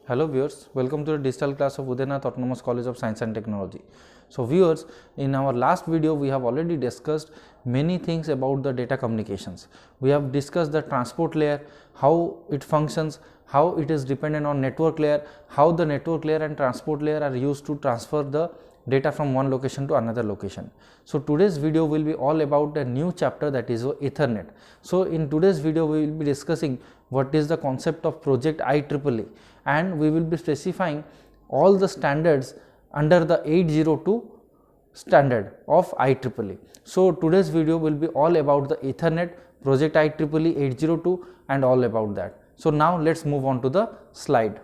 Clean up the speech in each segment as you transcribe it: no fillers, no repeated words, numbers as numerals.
Hello viewers, welcome to the digital class of Udainath Autonomous College of Science and Technology. So viewers, in our last video we have already discussed many things about the data communications. We have discussed the transport layer, how it functions, how it is dependent on network layer, how the network layer and transport layer are used to transfer the data from one location to another location. So today's video will be all about a new chapter, that is Ethernet. So in today's video we will be discussing what is the concept of project IEEE, and we will be specifying all the standards under the 802 standard of IEEE. So today's video will be all about the Ethernet, project IEEE 802 and all about that. So now let's move on to the slide.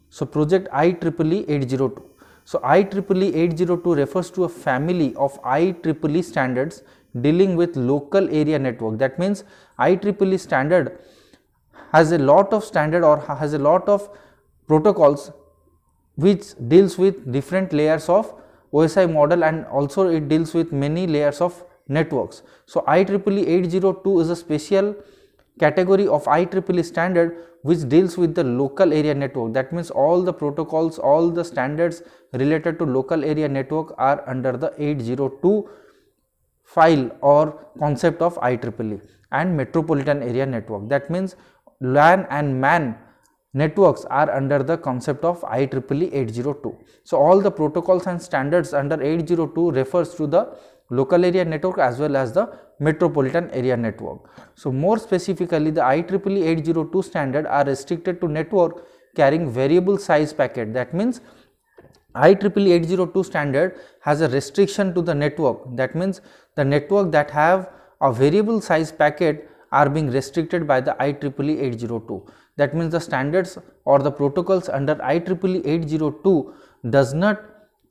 So project IEEE 802. So IEEE 802 refers to a family of IEEE standards dealing with local area network. That means IEEE standard has a lot of standard or has a lot of protocols which deals with different layers of OSI model, and also it deals with many layers of networks. So IEEE 802 is a special category of IEEE standard which deals with the local area network. That means all the protocols, all the standards related to local area network are under the 802 file or concept of IEEE. And metropolitan area network, that means LAN and MAN networks are under the concept of IEEE 802. So all the protocols and standards under 802 refers to the local area network as well as the metropolitan area network. So more specifically, the IEEE 802 standard are restricted to network carrying variable size packet. That means IEEE 802 standard has a restriction to the network. That means the network that have a variable size packet are being restricted by the IEEE 802. That means the standards or the protocols under IEEE 802 does not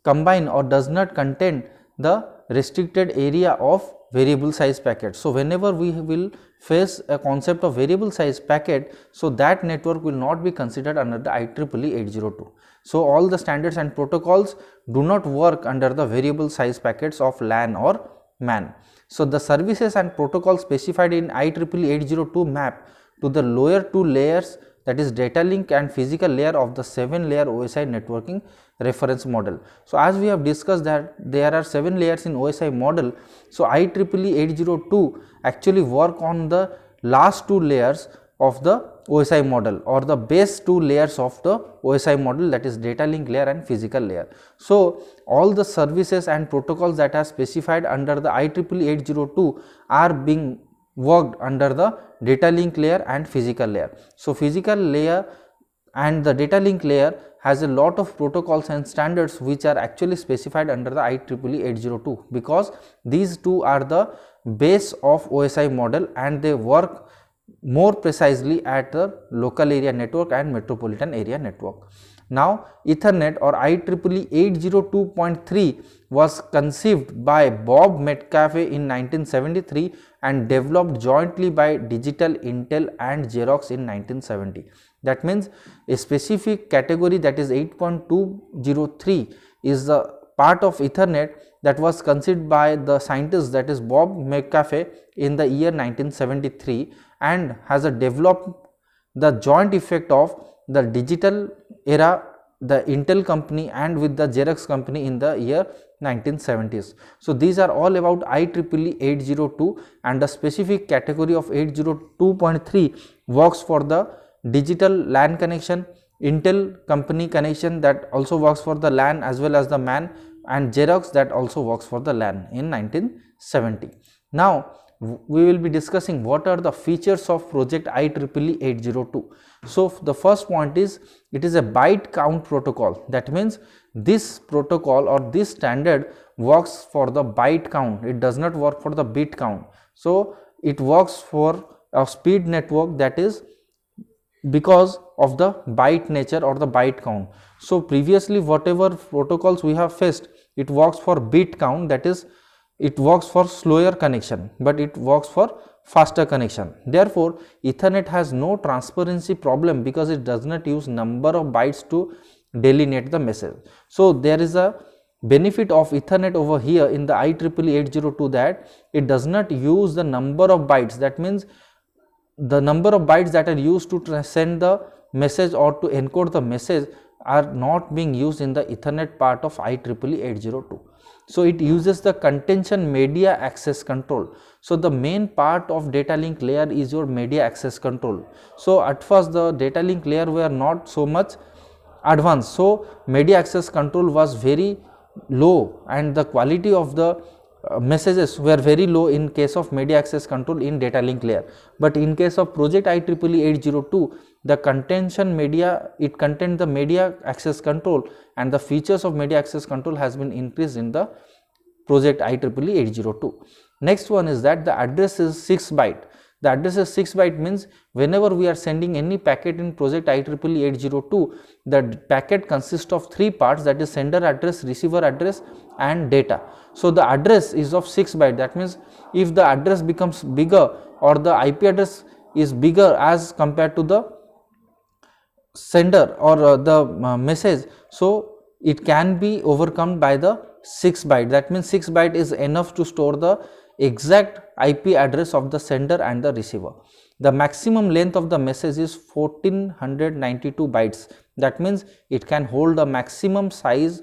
combine or does not contain the restricted area of variable size packet. So whenever we will face a concept of variable size packet, so that network will not be considered under the IEEE 802. So all the standards and protocols do not work under the variable size packets of LAN or MAN. So the services and protocols specified in IEEE 802 map to the lower two layers, that is data link and physical layer of the 7-layer OSI networking reference model. So as we have discussed that there are 7 layers in OSI model, so IEEE 802 actually work on the last 2 layers of the OSI model or the base 2 layers of the OSI model, that is data link layer and physical layer. So all the services and protocols that are specified under the IEEE 802 are being worked under the data link layer and physical layer. So physical layer and the data link layer has a lot of protocols and standards which are actually specified under the IEEE 802, because these two are the base of OSI model and they work more precisely at the local area network and metropolitan area network. Now Ethernet or IEEE 802.3 was conceived by Bob Metcalfe in 1973 and developed jointly by Digital, Intel and Xerox in 1970. That means a specific category, that is 8.203, is the part of Ethernet that was conceived by the scientist, that is Bob Metcalfe, in the year 1973 and has a developed the joint effect of the digital era, the Intel company and with the Xerox company in the year 1970s. So these are all about IEEE 802, and the specific category of 802.3 works for the digital LAN connection, Intel company connection that also works for the LAN as well as the MAN, and Xerox that also works for the LAN in 1970. Now we will be discussing what are the features of project IEEE 802. So the first point is it is a byte count protocol. That means this protocol or this standard works for the byte count, it does not work for the bit count. So it works for a speed network, that is because of the byte nature or the byte count. So previously whatever protocols we have faced, it works for bit count, that is it works for slower connection, but it works for faster connection. Therefore Ethernet has no transparency problem because it does not use number of bytes to delineate the message. So there is a benefit of Ethernet over here in the IEEE 802 that it does not use the number of bytes. That means the number of bytes that are used to send the message or to encode the message are not being used in the Ethernet part of IEEE 802. So it uses the contention media access control. So the main part of data link layer is your media access control. So at first the data link layer were not so much advanced, so media access control was very low and the quality of the messages were very low in case of media access control in data link layer. But in case of project IEEE 802, the contention media, it contained the media access control, and the features of media access control has been increased in the project IEEE 802. Next one is that the address is 6 byte. The address is 6 byte means whenever we are sending any packet in project IEEE 802, the packet consists of 3 parts, that is sender address, receiver address and data. So the address is of 6 byte. That means if the address becomes bigger or the IP address is bigger as compared to the sender or the message, so it can be overcome by the 6 byte. That means 6 byte is enough to store the exact IP address of the sender and the receiver. The maximum length of the message is 1492 bytes. That means it can hold a maximum size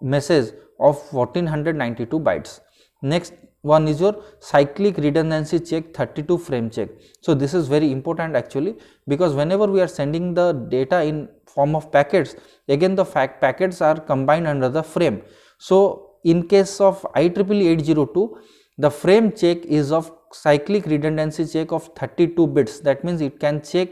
message of 1492 bytes. Next one is your cyclic redundancy check 32 frame check. So this is very important actually, because whenever we are sending the data in form of packets, again the packets are combined under the frame. So in case of IEEE 802, the frame check is of cyclic redundancy check of 32 bits. That means it can check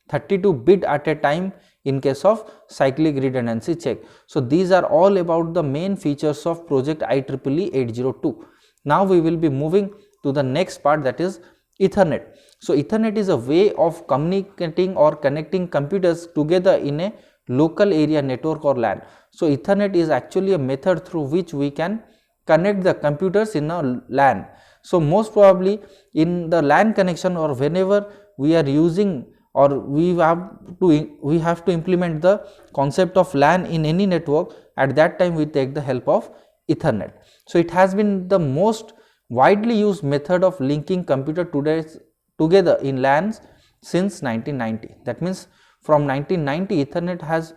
32 bit at a time in case of cyclic redundancy check. So these are all about the main features of project IEEE 802. Now we will be moving to the next part, that is Ethernet. So Ethernet is a way of communicating or connecting computers together in a local area network or LAN. So Ethernet is actually a method through which we can connect the computers in a LAN. So most probably in the LAN connection, or whenever we are using or we have to implement the concept of LAN in any network, at that time we take the help of Ethernet. So it has been the most widely used method of linking computer together in LANs since 1990. That means from 1990 Ethernet has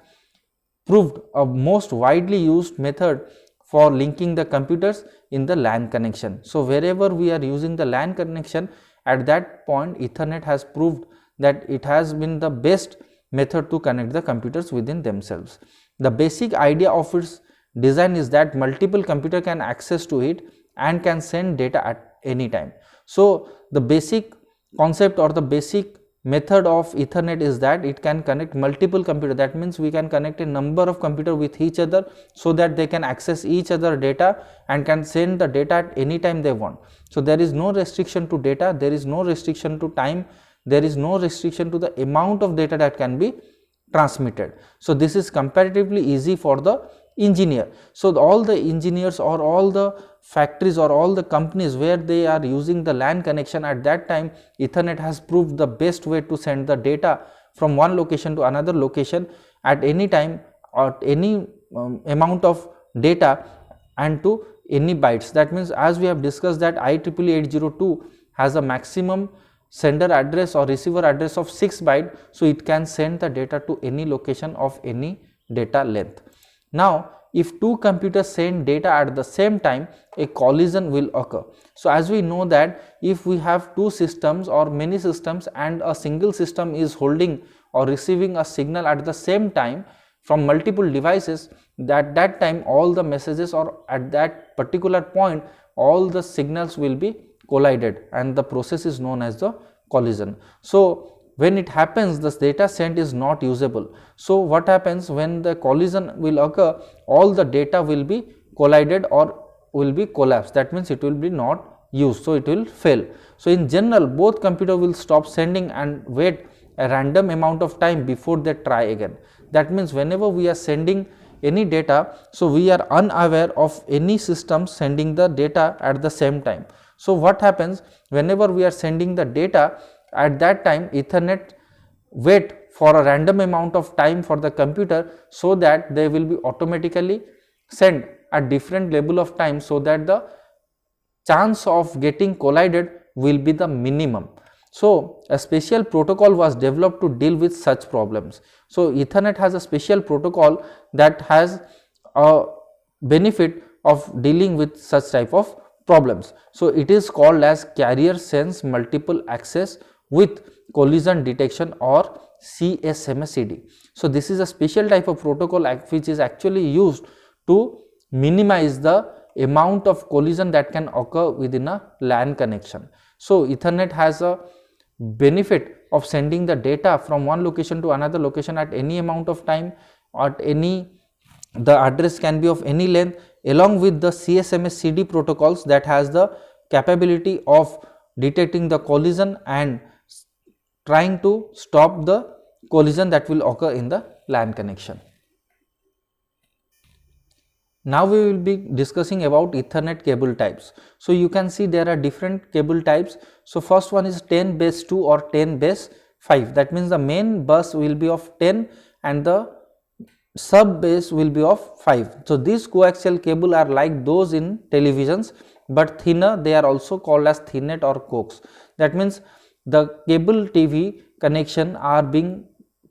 proved a most widely used method for linking the computers in the LAN connection. So wherever we are using the LAN connection, at that point Ethernet has proved that it has been the best method to connect the computers within themselves. The basic idea of its design is that multiple computer can access to it and can send data at any time. So the basic concept or the basic method of Ethernet is that it can connect multiple computers. That means we can connect a number of computers with each other so that they can access each other data and can send the data at any time they want. So there is no restriction to data, there is no restriction to time, there is no restriction to the amount of data that can be transmitted. So this is comparatively easy for the engineer. So all the engineers or all the factories or all the companies where they are using the LAN connection, at that time Ethernet has proved the best way to send the data from one location to another location at any time or any amount of data and to any bytes. That means as we have discussed that IEEE 802 has a maximum sender address or receiver address of 6 byte, so it can send the data to any location of any data length. Now if two computers send data at the same time, a collision will occur. So as we know that if we have two systems or many systems and a single system is holding or receiving a signal at the same time from multiple devices, that time all the messages or at that particular point all the signals will be collided, and the process is known as the collision. So when it happens, this data sent is not usable. So what happens when the collision will occur, all the data will be collided or will be collapsed. That means it will be not used, so it will fail. So in general both computer will stop sending and wait a random amount of time before they try again. That means whenever we are sending any data, so we are unaware of any system sending the data at the same time. So what happens whenever we are sending the data, at that time Ethernet wait for a random amount of time for the computer so that they will be automatically sent at different level of time, so that the chance of getting collided will be the minimum. So a special protocol was developed to deal with such problems. So Ethernet has a special protocol that has a benefit of dealing with such type of problems. So it is called as carrier sense multiple access with collision detection or CSMA-CD. So this is a special type of protocol which is actually used to minimize the amount of collision that can occur within a LAN connection. So Ethernet has a benefit of sending the data from one location to another location at any amount of time, at the address can be of any length, along with the CSMA-CD protocols that has the capability of detecting the collision and trying to stop the collision that will occur in the LAN connection. Now we will be discussing about Ethernet cable types. So you can see there are different cable types. So first one is 10 base 2 or 10 base 5. That means the main bus will be of 10 and the sub base will be of 5. So these coaxial cable are like those in televisions, but thinner. They are also called as Thinnet or coax. That means the cable TV connection are being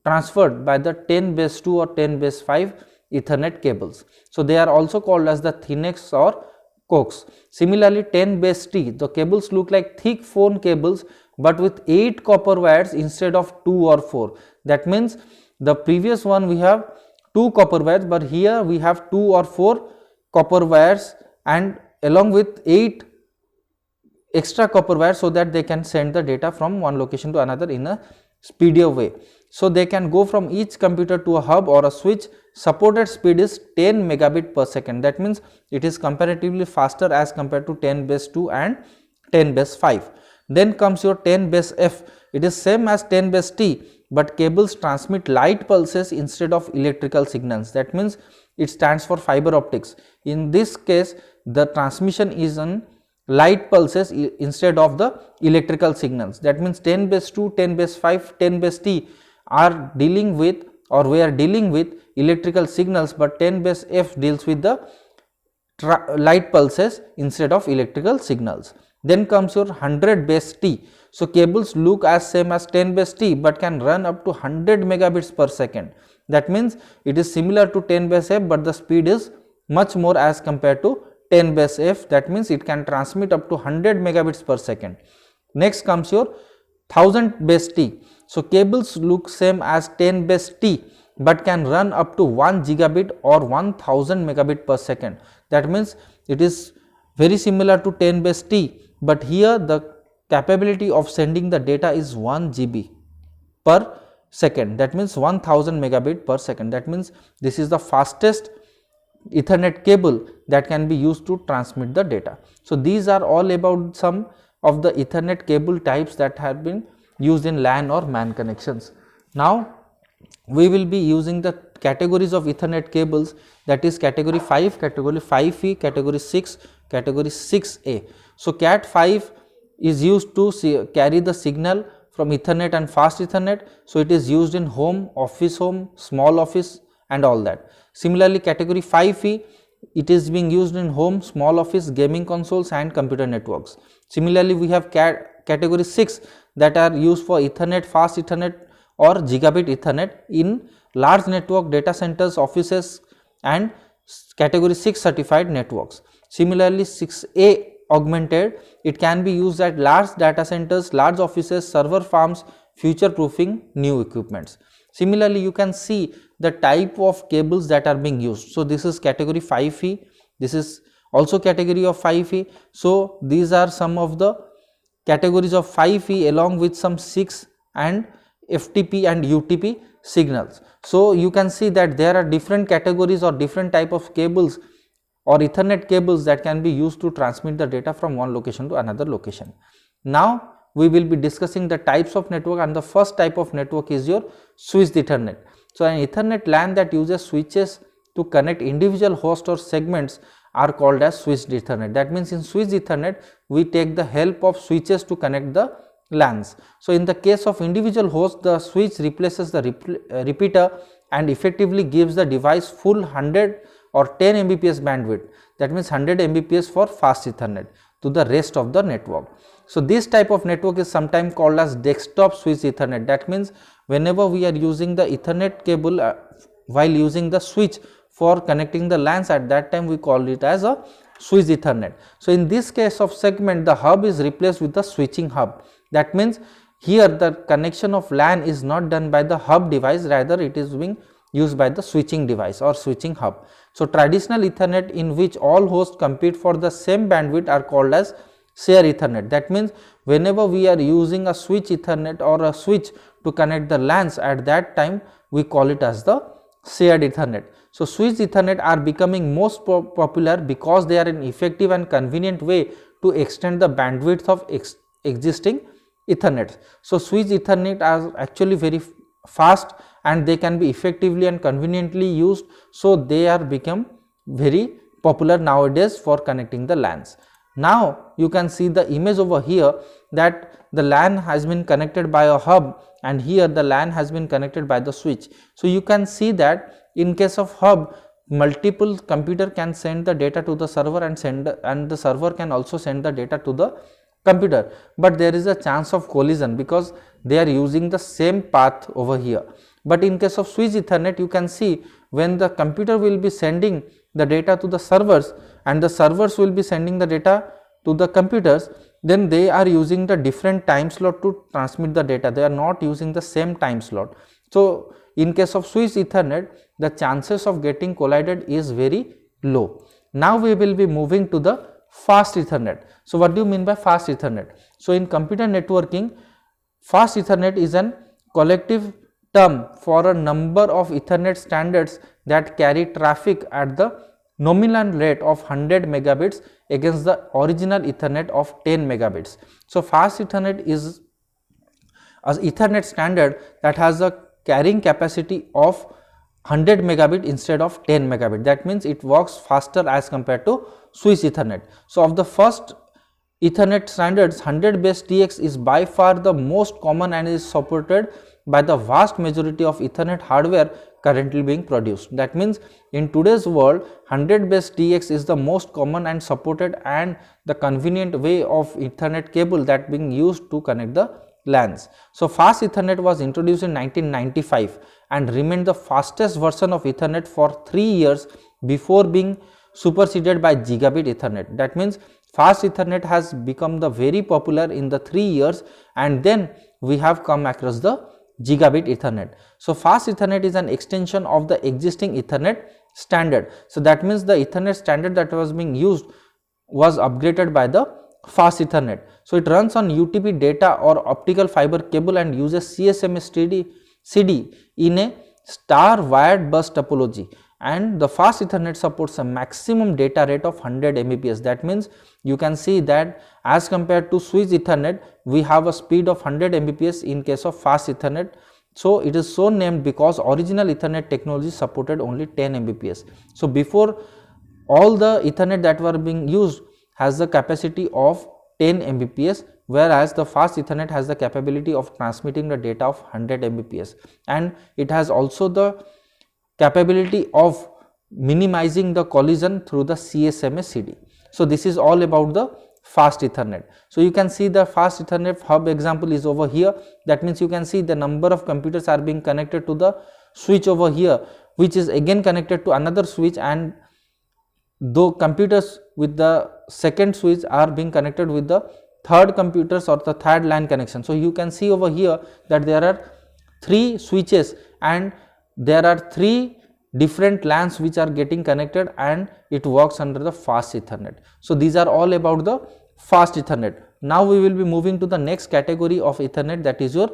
transferred by the 10 base 2 or 10 base 5 Ethernet cables. So they are also called as the Thinnex or coax. Similarly 10 base T, the cables look like thick phone cables but with 8 copper wires instead of 2 or 4. That means the previous one we have 2 copper wires, but here we have 2 or 4 copper wires and along with 8 extra copper wires, so that they can send the data from one location to another in a speedier way. So they can go from each computer to a hub or a switch. Supported speed is 10 megabit per second. That means it is comparatively faster as compared to 10 base 2 and 10 base 5. Then comes your 10 base F. It is same as 10 base T, but cables transmit light pulses instead of electrical signals. That means it stands for fiber optics. In this case, the transmission is on light pulses instead of the electrical signals. That means 10 base 2, 10 base 5, 10 base T are dealing with, or we are dealing with electrical signals, but 10 base F deals with the light pulses instead of electrical signals. Then comes your 100 base T. So cables look as same as 10 base T but can run up to 100 megabits per second. That means it is similar to 10 base F, but the speed is much more as compared to 10 base F. That means it can transmit up to 100 megabits per second. Next comes your 1000 base T. So cables look same as 10 base T but can run up to 1 gigabit or 1000 megabit per second. That means it is very similar to 10 base T, but here the capability of sending the data is 1 GB per second. That means 1000 megabit per second. That means this is the fastest Ethernet cable that can be used to transmit the data. So these are all about some of the Ethernet cable types that have been used in LAN or MAN connections. Now we will be using the categories of Ethernet cables, that is category 5, category 5E, category 6, category 6A. So Cat 5 is used to carry the signal from Ethernet and fast Ethernet. So it is used in home, small office and all that. Similarly category 5E, it is being used in home, small office, gaming consoles and computer networks. Similarly we have category 6 that are used for Ethernet, fast Ethernet or gigabit Ethernet in large network data centers, offices and category 6 certified networks. Similarly 6A augmented, it can be used at large data centers, large offices, server farms, future proofing new equipments. Similarly you can see the type of cables that are being used. So this is category 5E, this is also category of 5E. So these are some of the categories of 5E along with some 6 and FTP and UTP signals. So you can see that there are different categories or different type of cables or Ethernet cables that can be used to transmit the data from one location to another location. Now we will be discussing the types of network, and the first type of network is your switched Ethernet. So an Ethernet LAN that uses switches to connect individual hosts or segments are called as switched Ethernet. That means in switched Ethernet we take the help of switches to connect the LANs. So in the case of individual host, the switch replaces the repeater and effectively gives the device full 100 or 10 Mbps bandwidth. That means 100 Mbps for fast Ethernet. to the rest of the network. So this type of network is sometimes called as desktop switch Ethernet. That means whenever we are using the Ethernet cable while using the switch for connecting the LANs, at that time we call it as a switch Ethernet. So in this case of segment, the hub is replaced with the switching hub. That means here the connection of LAN is not done by the hub device, rather it is being used by the switching device or switching hub. So traditional Ethernet in which all hosts compete for the same bandwidth are called as share Ethernet. That means whenever we are using a switch Ethernet or a switch to connect the LANs, at that time we call it as the shared Ethernet. So switch Ethernet are becoming most popular because they are an effective and convenient way to extend the bandwidth of existing Ethernet. So switch Ethernet are actually very fast and they can be effectively and conveniently used, so they are become very popular nowadays for connecting the LANs. Now you can see the image over here that the LAN has been connected by a hub and here the LAN has been connected by the switch. So you can see that in case of hub, multiple computer can send the data to the server and the server can also send the data to the computer, but there is a chance of collision because they are using the same path over here. But in case of switch Ethernet, you can see when the computer will be sending the data to the servers and the servers will be sending the data to the computers, then they are using the different time slot to transmit the data. They are not using the same time slot. So in case of switch Ethernet, the chances of getting collided is very low. Now we will be moving to the fast Ethernet. So what do you mean by fast Ethernet? So in computer networking, fast Ethernet is an collective term for a number of Ethernet standards that carry traffic at the nominal rate of 100 megabits against the original Ethernet of 10 megabits. So fast Ethernet is an Ethernet standard that has a carrying capacity of 100 megabit instead of 10 megabit. That means it works faster as compared to switch Ethernet. So of the first Ethernet standards, 100 base TX is by far the most common and is supported by the vast majority of Ethernet hardware currently being produced. That means in today's world, 100 base TX is the most common and supported and the convenient way of Ethernet cable that being used to connect the LANs. So fast Ethernet was introduced in 1995 and remained the fastest version of Ethernet for 3 years before being superseded by gigabit Ethernet. That means fast Ethernet has become the very popular in the 3 years and then we have come across the gigabit Ethernet. So fast Ethernet is an extension of the existing Ethernet standard. So that means the Ethernet standard that was being used was upgraded by the fast Ethernet. So it runs on UTP data or optical fiber cable and uses CSMA CD in a star wired bus topology, and the fast Ethernet supports a maximum data rate of 100 Mbps. That means you can see that as compared to switch Ethernet, we have a speed of 100 Mbps in case of fast Ethernet. So it is so named because original Ethernet technology supported only 10 Mbps. So before, all the Ethernet that were being used has the capacity of 10 Mbps, whereas the fast Ethernet has the capability of transmitting the data of 100 Mbps, and it has also the capability of minimizing the collision through the CSMA CD. So this is all about the fast Ethernet. So you can see the fast Ethernet hub example is over here. That means you can see the number of computers are being connected to the switch over here, which is again connected to another switch, and though computers with the second switch are being connected with the third computers or the third LAN connection. So you can see over here that there are 3 switches and there are 3 different LANs which are getting connected and it works under the fast Ethernet. So these are all about the fast Ethernet. Now we will be moving to the next category of Ethernet, that is your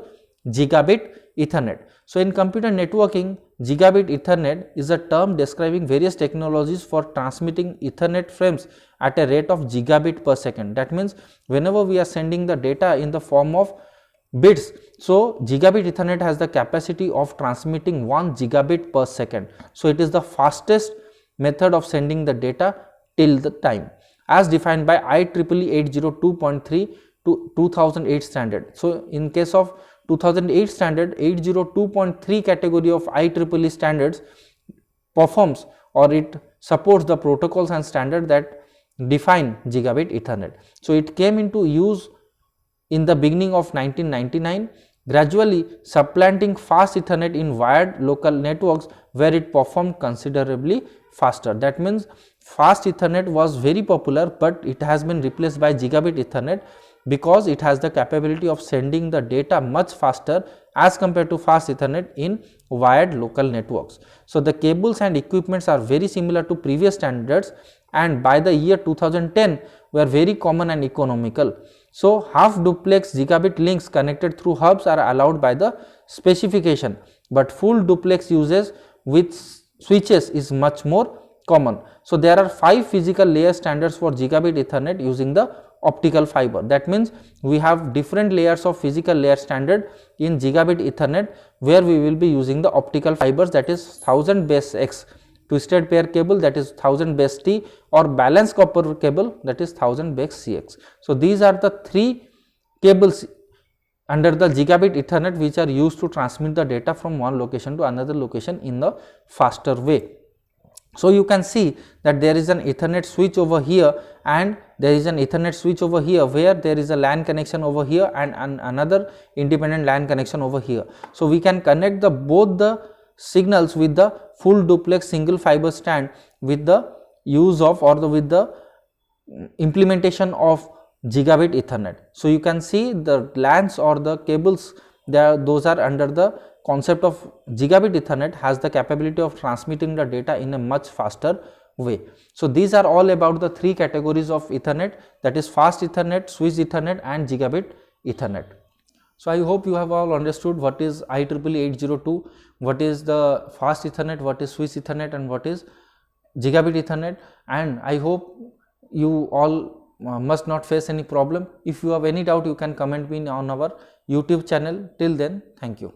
gigabit Ethernet. So in computer networking, gigabit Ethernet is a term describing various technologies for transmitting Ethernet frames at a rate of gigabit per second. That means whenever we are sending the data in the form of bits, so gigabit Ethernet has the capacity of transmitting 1 gigabit per second. So it is the fastest method of sending the data till the time, as defined by IEEE 802.3 to 2008 standard. So in case of 2008 standard, 802.3 category of IEEE standards performs or it supports the protocols and standard that define gigabit Ethernet. So it came into use in the beginning of 1999, gradually supplanting fast Ethernet in wired local networks where it performed considerably faster. That means fast Ethernet was very popular, but it has been replaced by gigabit Ethernet because it has the capability of sending the data much faster as compared to fast Ethernet in wired local networks. So the cables and equipments are very similar to previous standards, and by the year 2010 were very common and economical. So half duplex gigabit links connected through hubs are allowed by the specification, but full duplex uses with switches is much more common. So there are 5 physical layer standards for gigabit Ethernet using the optical fiber. That means we have different layers of physical layer standard in gigabit Ethernet, where we will be using the optical fibers, that is 1000 base X twisted pair cable, that is 1000 base T, or balanced copper cable, that is 1000 base CX. So these are the 3 cables under the gigabit Ethernet which are used to transmit the data from one location to another location in the faster way. So you can see that there is an Ethernet switch over here, and there is an Ethernet switch over here, where there is a LAN connection over here and another independent LAN connection over here. So we can connect the both the signals with the full duplex single fiber stand with the use of with the implementation of gigabit Ethernet. So you can see the LANs or the cables, those are under the concept of gigabit Ethernet, has the capability of transmitting the data in a much faster way. So these are all about the 3 categories of Ethernet, that is fast Ethernet, switch Ethernet and gigabit Ethernet. So I hope you have all understood what is IEEE 802, what is the fast Ethernet, what is switch Ethernet, and what is gigabit Ethernet, and I hope you all must not face any problem. If you have any doubt, you can comment me on our YouTube channel. Till then, thank you.